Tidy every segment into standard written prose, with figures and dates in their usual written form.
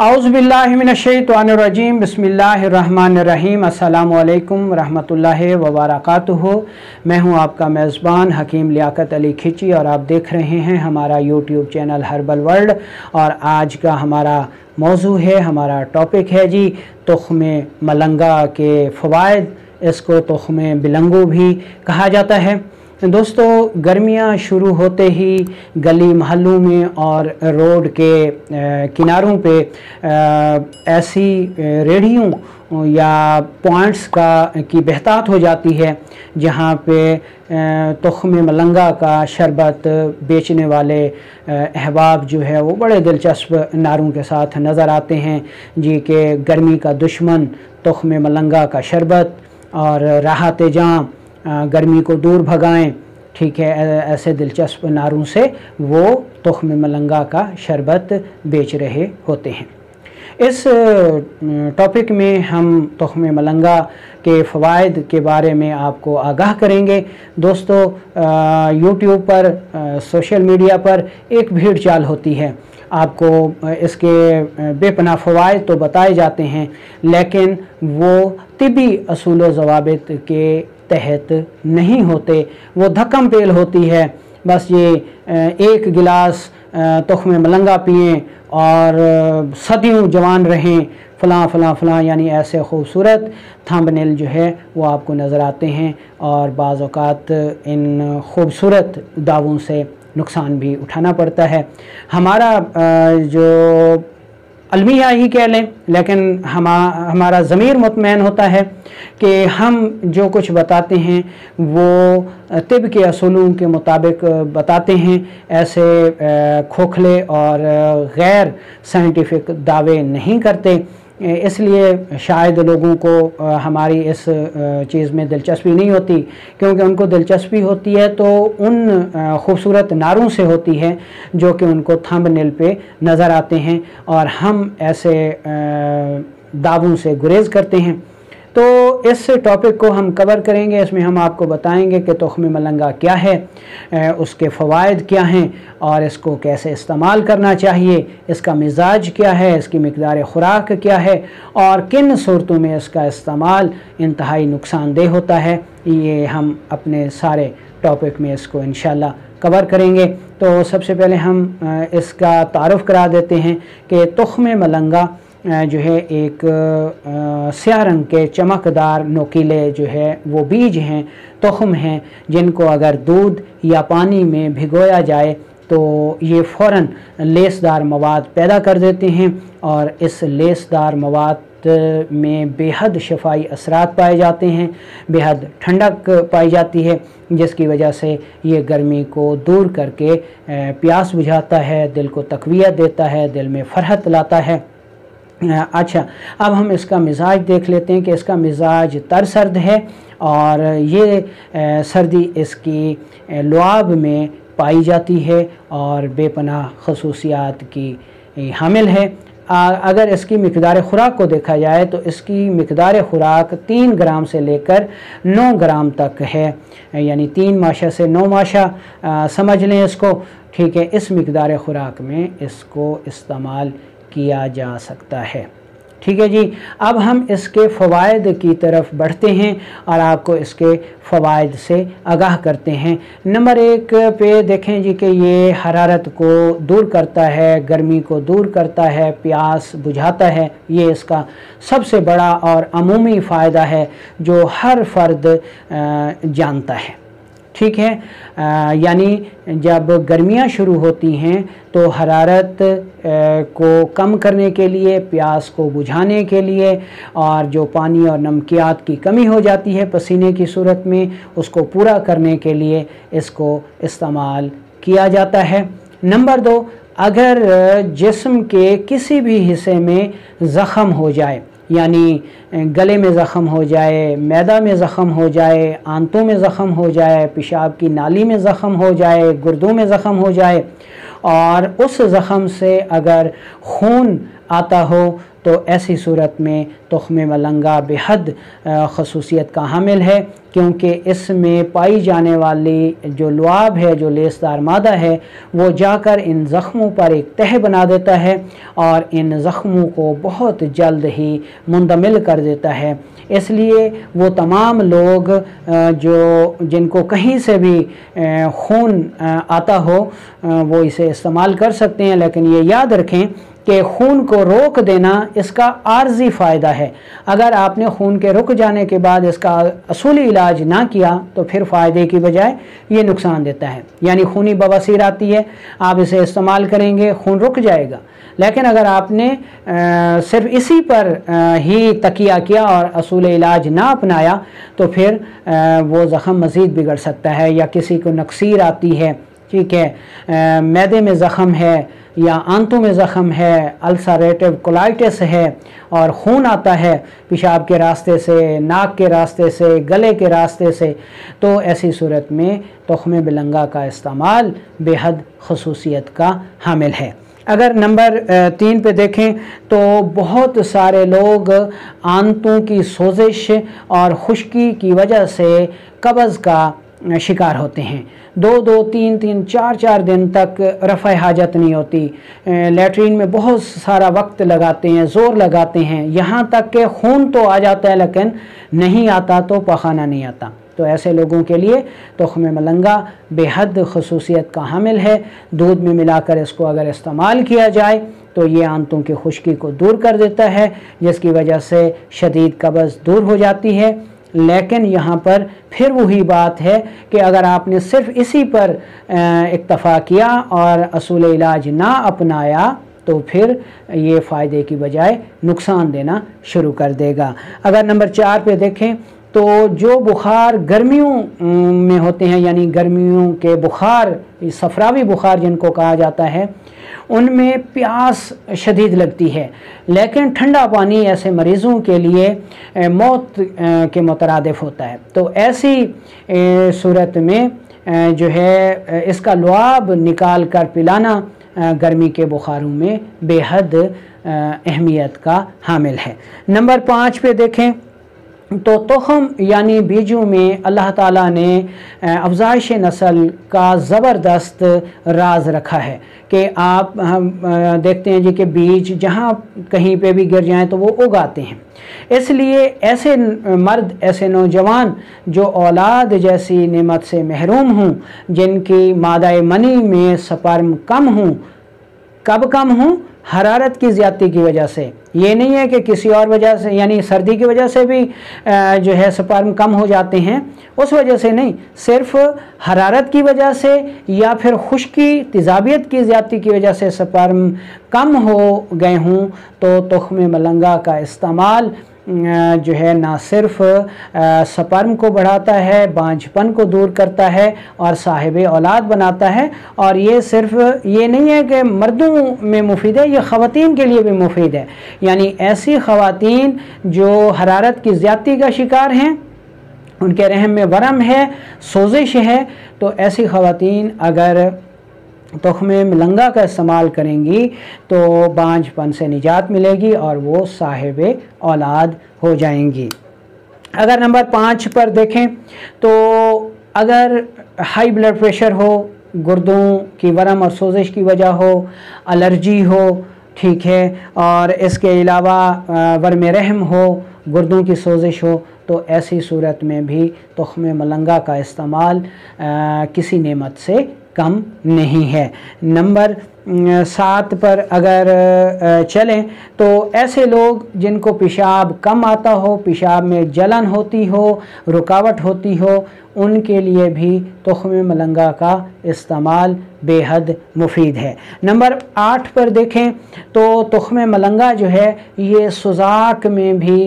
औज़ुबिल्लाहिमिनश्शैतानिर्रजीम बिस्मिल्लाहिर्रहमानिर्रहीम अस्सलामु अलैकुम रहमतुल्लाहि व बरकातुहू। मैं हूं आपका मेज़बान हकीम लियाकत अली खिची और आप देख रहे हैं हमारा यूट्यूब चैनल हर्बल वर्ल्ड। और आज का हमारा मौजू है, हमारा टॉपिक है जी तुख्म मलंगा के फ़वाइद। इसको तुख्म बिलंगू भी कहा जाता है। दोस्तों, गर्मियां शुरू होते ही गली महलों में और रोड के किनारों पे ऐसी रेहड़ियों या पॉइंट्स की बहतात हो जाती है जहां पे तुख्म मलंगा का शरबत बेचने वाले अहबाब जो है वो बड़े दिलचस्प नारों के साथ नज़र आते हैं जी के गर्मी का दुश्मन तुख्म मलंगा का शरबत और राहत जाम गर्मी को दूर भगाएं। ठीक है, ऐसे दिलचस्प नारों से वो तुख्म मलंगा का शरबत बेच रहे होते हैं। इस टॉपिक में हम तुख्म मलंगा के फ़वाइद के बारे में आपको आगाह करेंगे। दोस्तों, यूट्यूब पर सोशल मीडिया पर एक भीड़ चाल होती है, आपको इसके बेपनाह फ़वाइद तो बताए जाते हैं लेकिन वो तिबी असूल व ज़वाबित के तहत नहीं होते, वो धक्कम पेल होती है। बस ये एक गिलास तुख्म मलंगा पिएं और सदियों जवान रहें, फ़लाँ फ़लाँ फ़लाँ, यानी ऐसे खूबसूरत थंबनेल जो है वो आपको नज़र आते हैं और बाज़ औक़ात इन खूबसूरत दावों से नुकसान भी उठाना पड़ता है। हमारा जो अलमिया ही कह लें, लेकिन हमारा ज़मीर मुतमैन होता है कि हम जो कुछ बताते हैं वो तिब के असूलों के मुताबिक बताते हैं। ऐसे खोखले और गैर साइंटिफिक दावे नहीं करते। इसलिए शायद लोगों को हमारी इस चीज़ में दिलचस्पी नहीं होती, क्योंकि उनको दिलचस्पी होती है तो उन खूबसूरत नारों से होती है जो कि उनको थंबनेल पे नज़र आते हैं और हम ऐसे दावों से गुरेज करते हैं। तो इस टॉपिक को हम कवर करेंगे। इसमें हम आपको बताएंगे कि तुख्म मलंगा क्या है, उसके फ़वाइद क्या हैं और इसको कैसे इस्तेमाल करना चाहिए, इसका मिजाज क्या है, इसकी मिक़दार ख़ुराक क्या है और किन सूरतों में इसका इस्तेमाल इंतहाई नुकसानदेह होता है। ये हम अपने सारे टॉपिक में इसको इंशाल्लाह कवर करेंगे। तो सबसे पहले हम इसका तारुफ़ करा देते हैं कि तुख्म मलंगा जो है एक स्याह रंग के चमकदार नोकीले जो है वो बीज हैं, तुख्म हैं, जिनको अगर दूध या पानी में भिगोया जाए तो ये फ़ौरन लेसदार मवाद पैदा कर देते हैं और इस लेसदार मवाद में बेहद शफाई असरात पाए जाते हैं, बेहद ठंडक पाई जाती है, जिसकी वजह से ये गर्मी को दूर करके प्यास बुझाता है, दिल को तक़वियत देता है, दिल में फ़रहत लाता है। अच्छा, अब हम इसका मिजाज देख लेते हैं कि इसका मिजाज तरसर्द है और ये सर्दी इसकी लुआब में पाई जाती है और बेपनाह खसूसियात की हामिल है। अगर इसकी मिक़दार ख़ुराक को देखा जाए तो इसकी मिक़दार ख़ुराक 3 ग्राम से लेकर 9 ग्राम तक है, यानी 3 माशा से 9 माशा समझ लें इसको। ठीक है, इस मिक़दार ख़ुराक में इसको इस्तेमाल किया जा सकता है। ठीक है जी, अब हम इसके फ़वाइद की तरफ बढ़ते हैं और आपको इसके फ़वाइद से आगाह करते हैं। नंबर 1 पे देखें जी कि ये हरारत को दूर करता है, गर्मी को दूर करता है, प्यास बुझाता है। ये इसका सबसे बड़ा और अमूमी फ़ायदा है जो हर फ़र्द जानता है। ठीक है, यानी जब गर्मियां शुरू होती हैं तो हरारत को कम करने के लिए, प्यास को बुझाने के लिए और जो पानी और नमकियात की कमी हो जाती है पसीने की सूरत में, उसको पूरा करने के लिए इसको इस्तेमाल किया जाता है। नंबर 2, अगर जिस्म के किसी भी हिस्से में ज़ख़म हो जाए, यानी गले में ज़ख़म हो जाए, मैदा में ज़ख़म हो जाए, आंतों में ज़ख़म हो जाए, पेशाब की नाली में ज़ख़म हो जाए, गुर्दों में ज़ख़म हो जाए और उस ज़ख़म से अगर खून आता हो तो ऐसी सूरत में तुख्म मलंगा बेहद खसूसियत का हामिल है, क्योंकि इसमें पाई जाने वाली जो लुआब है, जो लेसदार मादा है, वो जाकर इन ज़ख्मों पर एक तह बना देता है और इन ज़ख्मों को बहुत जल्द ही मुंदमिल कर देता है। इसलिए वो तमाम लोग जिनको कहीं से भी खून आता हो वो इसे इस्तेमाल कर सकते हैं, लेकिन ये याद रखें कि खून को रोक देना इसका आर्जी फ़ायदा है। अगर आपने खून के रुक जाने के बाद इसका असूली इलाज ना किया तो फिर फ़ायदे की बजाय ये नुकसान देता है। यानी खूनी बवासीर आती है, आप इसे इस्तेमाल करेंगे, खून रुक जाएगा, लेकिन अगर आपने सिर्फ इसी पर ही तकिया किया और असूल इलाज ना अपनाया तो फिर वो ज़ख़म मज़ीद बिगड़ सकता है। या किसी को नक्सीर आती है, ठीक है, मैदे में ज़ख़म है या आंतों में ज़ख़म है, अल्सरेटिव कोलाइटिस है और खून आता है पेशाब के रास्ते से, नाक के रास्ते से, गले के रास्ते से, तो ऐसी सूरत में तुख्म मलंगा का इस्तेमाल बेहद खसूसियत का हामिल है। अगर नंबर 3 पे देखें तो बहुत सारे लोग आंतों की सोजिश और खुश्की की वजह से कब्ज़ का शिकार होते हैं। 2-2, 3-3, 4-4 दिन तक रफ़ा हाजत नहीं होती, लैट्रीन में बहुत सारा वक्त लगाते हैं, ज़ोर लगाते हैं, यहाँ तक कि खून तो आ जाता है लेकिन नहीं आता तो पखाना नहीं आता। तो ऐसे लोगों के लिए तुख्म मलंगा बेहद खसूसियत का हामिल है। दूध में मिलाकर इसको अगर इस्तेमाल किया जाए तो ये आंतों की खुश्की को दूर कर देता है, जिसकी वजह से शदीद कब्ज़ दूर हो जाती है। लेकिन यहाँ पर फिर वही बात है कि अगर आपने सिर्फ इसी पर इक्तफ़ा किया और असूल इलाज ना अपनाया तो फिर ये फ़ायदे की बजाय नुकसान देना शुरू कर देगा। अगर नंबर 4 पे देखें तो जो बुखार गर्मियों में होते हैं, यानी गर्मियों के बुखार, सफरावी बुखार जिनको कहा जाता है, उनमें प्यास शदीद लगती है, लेकिन ठंडा पानी ऐसे मरीज़ों के लिए मौत के मुतरादिफ होता है। तो ऐसी सूरत में जो है इसका लुआब निकाल कर पिलाना गर्मी के बुखारों में बेहद अहमियत का हामिल है। नंबर 5 पे देखें तो तुख्म यानी बीजों में अल्लाह ताला ने अफज़ाइश नस्ल का ज़बरदस्त राज रखा है कि आप हम देखते हैं जी कि बीज जहाँ कहीं पे भी गिर जाएं तो वो उगाते हैं। इसलिए ऐसे मर्द, ऐसे नौजवान जो औलाद जैसी नेमत से महरूम हों, जिनकी मादा मनी में स्पर्म कम हों, कब कम हों? हरारत की ज़्यादती की वजह से। ये नहीं है कि किसी और वजह से, यानी सर्दी की वजह से भी जो है स्पर्म कम हो जाते हैं, उस वजह से नहीं, सिर्फ हरारत की वजह से या फिर खुश्की, तेज़ाबियत की ज़्यादती की वजह से स्पर्म कम हो गए हों तो तुख्म मलंगा का इस्तेमाल जो है ना सिर्फ स्पर्म को बढ़ाता है, बांझपन को दूर करता है और साहिब औलाद बनाता है। और ये सिर्फ ये नहीं है कि मर्दों में मुफीद है, ये ख़वातीन के लिए भी मुफीद है। यानी ऐसी ख़वातीन जो हरारत की ज़्यादती का शिकार हैं, उनके रहम में वरम है, सोजिश है, तो ऐसी ख़वातीन अगर तुख्म मलंगा का इस्तेमाल करेंगी तो बांझपन से निजात मिलेगी और वो साहिब औलाद हो जाएंगी। अगर नंबर 5 पर देखें तो अगर हाई ब्लड प्रेशर हो, गुर्दों की वरम और सोजिश की वजह हो, एलर्जी हो, ठीक है, और इसके अलावा वरम रहम हो, गुर्दों की सोजिश हो, तो ऐसी सूरत में भी तुख्म मलंगा का इस्तेमाल किसी नेमत से कम नहीं है। नंबर 7 पर अगर चलें तो ऐसे लोग जिनको पेशाब कम आता हो, पेशाब में जलन होती हो, रुकावट होती हो, उनके लिए भी तुख्म मलंगा का इस्तेमाल बेहद मुफीद है। नंबर 8 पर देखें तो तुख्म मलंगा जो है ये सुजाक में भी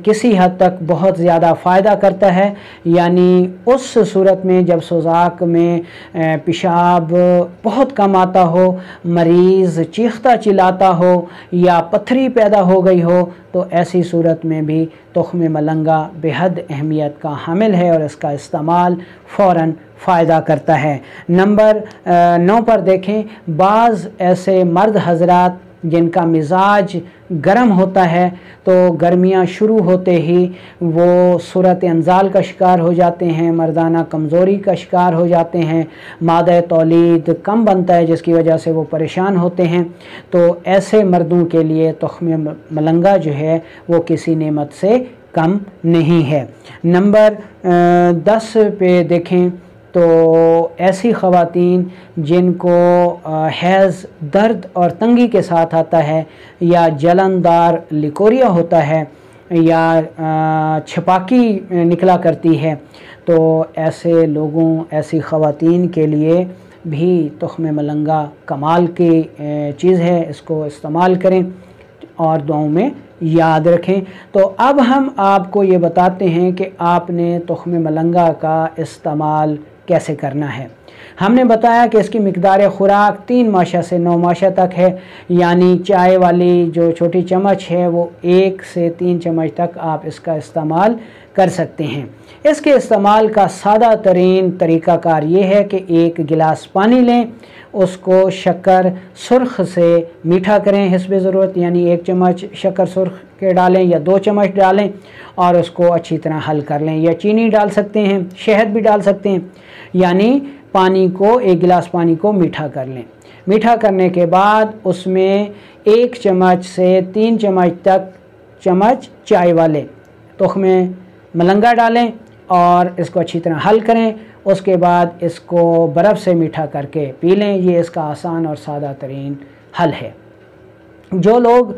किसी हद तक बहुत ज़्यादा फ़ायदा करता है। यानी उस सूरत में जब सुजाक में पेशाब बहुत कम आता हो, मरीज़ चीखता चिल्लाता हो या पत्थरी पैदा हो गई हो, तो ऐसी सूरत में भी तुख्म मलंगा बेहद अहमियत का हामिल है और इसका इस्तेमाल फ़ौरन फ़ायदा करता है। नंबर 9 पर देखें, बाज़ ऐसे मर्द हजरात जिनका मिजाज गर्म होता है, तो गर्मियाँ शुरू होते ही वो सूरत अंजाल का शिकार हो जाते हैं, मर्दाना कमज़ोरी का शिकार हो जाते हैं, मादा तौलीद कम बनता है जिसकी वजह से वो परेशान होते हैं। तो ऐसे मर्दों के लिए तुख्म मलंगा जो है वो किसी नेमत से कम नहीं है। नंबर 10 पे देखें तो ऐसी ख़वातीन जिनको हैज़ दर्द और तंगी के साथ आता है, या जलनदार लिकोरिया होता है, या छपाकी निकला करती है, तो ऐसे लोगों, ऐसी ख़वातीन के लिए भी तुख्म मलंगा कमाल की चीज़ है। इसको इस्तेमाल करें और दुआओं में याद रखें। तो अब हम आपको ये बताते हैं कि आपने तुख्म मलंगा का इस्तेमाल कैसे करना है। हमने बताया कि इसकी मिकदार खुराक 3 माशा से 9 माशा तक है, यानी चाय वाली जो छोटी चम्मच है वो 1 से 3 चम्मच तक आप इसका इस्तेमाल कर सकते हैं। इसके इस्तेमाल का सादा तरीन तरीक़ाकार ये है कि 1 गिलास पानी लें, उसको शक्कर सुर्ख से मीठा करें हिस्ब ज़रूरत, यानी 1 चम्मच शक्कर सुर्ख के डालें या 2 चम्मच डालें और उसको अच्छी तरह हल कर लें, या चीनी डाल सकते हैं, शहद भी डाल सकते हैं, यानी पानी को 1 गिलास पानी को मीठा कर लें। मीठा करने के बाद उसमें 1 चम्मच से 3 चम्मच चाय वाले तुख्म मलंगा डालें और इसको अच्छी तरह हल करें। उसके बाद इसको बर्फ़ से मीठा करके पी लें। ये इसका आसान और सादा तरीन हल है। जो लोग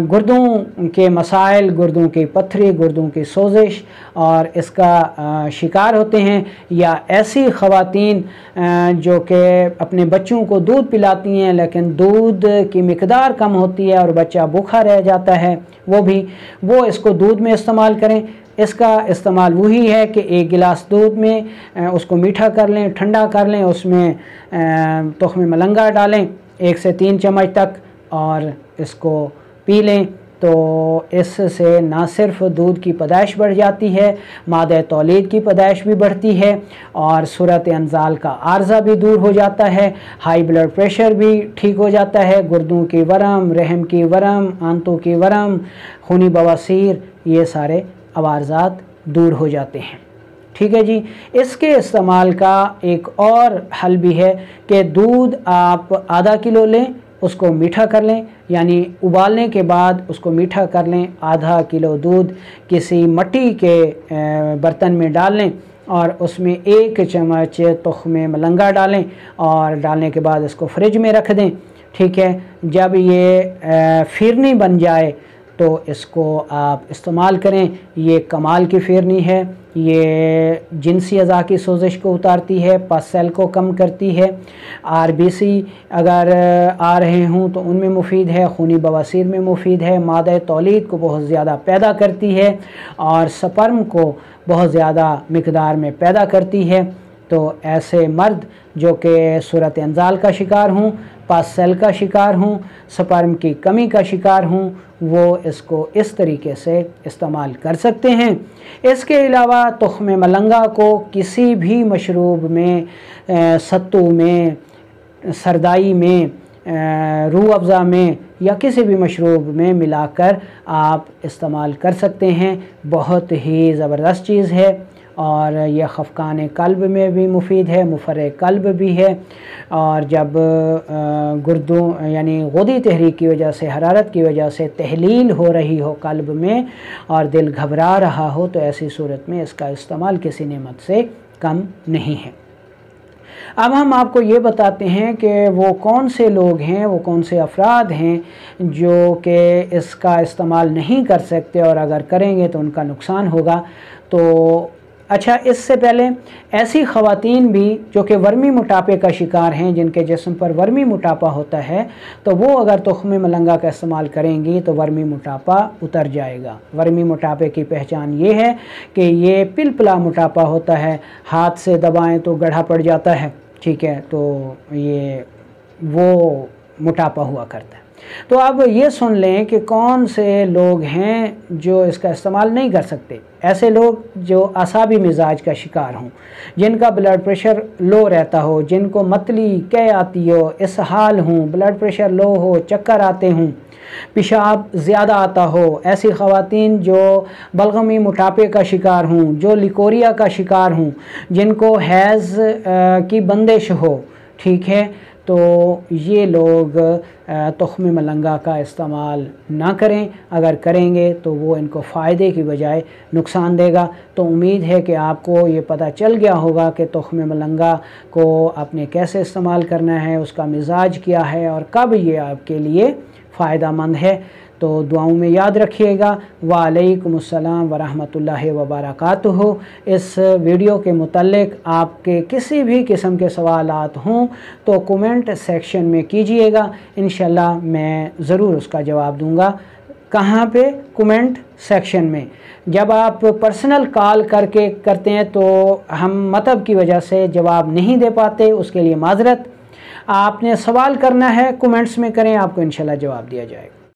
गुर्दों के मसाइल, गुर्दों की पत्थरी, गुर्दों की सोजिश और इसका शिकार होते हैं, या ऐसी ख़वातीन जो कि अपने बच्चों को दूध पिलाती हैं लेकिन दूध की मिकदार कम होती है और बच्चा भूखा रह जाता है, वो इसको दूध में इस्तेमाल करें। इसका इस्तेमाल वही है कि 1 गिलास दूध में उसको मीठा कर लें, ठंडा कर लें, उसमें तुख्म मलंगा डालें 1 से 3 चम्मच तक और इसको पी लें। तो इससे ना सिर्फ दूध की पैदाइश बढ़ जाती है, मादा तौलीद की पैदाइश भी बढ़ती है और सूरत अंजाल का आर्ज़ा भी दूर हो जाता है, हाई ब्लड प्रेशर भी ठीक हो जाता है, गुर्दों की वरम, रहम की वरम, आंतों की वरम, खूनी बवासीर, ये सारे अवारज़ात दूर हो जाते हैं। ठीक है जी। इसके इस्तेमाल का एक और हल भी है कि दूध आप आधा किलो लें, उसको मीठा कर लें, यानी उबालने के बाद उसको मीठा कर लें। आधा किलो दूध किसी मिट्टी के बर्तन में डाल लें और उसमें 1 चम्मच तुख्म मलंगा डालें और डालने के बाद इसको फ्रिज में रख दें। ठीक है। जब ये फिरनी बन जाए तो इसको आप इस्तेमाल करें। ये कमाल की फिरनी है। ये जिनसी अज़ा की सोजिश को उतारती है, पस सेल को कम करती है, आरबीसी अगर आ रहे हों तो उनमें मुफीद है, खूनी बवासीर में मुफीद है, मादा तौलीद को बहुत ज़्यादा पैदा करती है और स्पर्म को बहुत ज़्यादा मिकदार में पैदा करती है। तो ऐसे मर्द जो कि सूरत अंजाल का शिकार हों, पास सेल का शिकार हों, स्पर्म की कमी का शिकार हों, वो इसको इस तरीके से इस्तेमाल कर सकते हैं। इसके अलावा तुख्म मलंगा को किसी भी मशरूब में, सत्तू में, सरदाई में, रूह अफ़ज़ा में या किसी भी मशरूब में मिलाकर आप इस्तेमाल कर सकते हैं। बहुत ही ज़बरदस्त चीज़ है और यह खफ़कान कल्ब में भी मुफीद है, मुफर्रे कल्ब भी है। और जब गुर्दों यानी गुदी तहरीक की वजह से, हरारत की वजह से तहलील हो रही हो कल्ब में और दिल घबरा रहा हो, तो ऐसी सूरत में इसका इस्तेमाल किसी नेमत से कम नहीं है। अब हम आपको ये बताते हैं कि वो कौन से लोग हैं, वो कौन से अफराद हैं जो कि इसका इस्तेमाल नहीं कर सकते और अगर करेंगे तो उनका नुकसान होगा। तो अच्छा, इससे पहले ऐसी ख़वातीन भी जो कि वर्मी मोटापे का शिकार हैं, जिनके जिस्म पर वर्मी मोटापा होता है, तो वो अगर तुख्म मलंगा का इस्तेमाल करेंगी तो वर्मी मोटापा उतर जाएगा। वर्मी मोटापे की पहचान ये है कि ये पिलपिला मोटापा होता है, हाथ से दबाएं तो गड्ढा पड़ जाता है। ठीक है। तो ये वो मोटापा हुआ करता है। तो अब ये सुन लें कि कौन से लोग हैं जो इसका इस्तेमाल नहीं कर सकते। ऐसे लोग जो असाबी मिजाज का शिकार हों, जिनका ब्लड प्रेशर लो रहता हो, जिनको मतली कै आती हो, इसहाल हों, ब्लड प्रेशर लो हो, चक्कर आते हों, पेशाब ज़्यादा आता हो, ऐसी ख़वातीन जो बलगमी मोटापे का शिकार हों, जो लिकोरिया का शिकार हों, जिनको हैज़ की बंदिश हो, ठीक है, तो ये लोग तुख्म मलंगा का इस्तेमाल ना करें। अगर करेंगे तो वो इनको फ़ायदे की बजाय नुकसान देगा। तो उम्मीद है कि आपको ये पता चल गया होगा कि तुख्म मलंगा को आपने कैसे इस्तेमाल करना है, उसका मिजाज क्या है और कब ये आपके लिए फ़ायदा मंद है। तो दुआओं में याद रखिएगा। वालेकुमुस्सलाम वरहमतुल्लाहि वबरकातुहू। इस वीडियो के मुतल्लिक़ आपके किसी भी किस्म के सवालात हों तो कमेंट सेक्शन में कीजिएगा, इंशाल्लाह मैं ज़रूर उसका जवाब दूंगा। कहाँ पे? कमेंट सेक्शन में। जब आप पर्सनल कॉल करके करते हैं तो हम मतलब की वजह से जवाब नहीं दे पाते, उसके लिए माज़रत। आपने सवाल करना है कमेंट्स में करें, आपको इंशाल्लाह जवाब दिया जाएगा।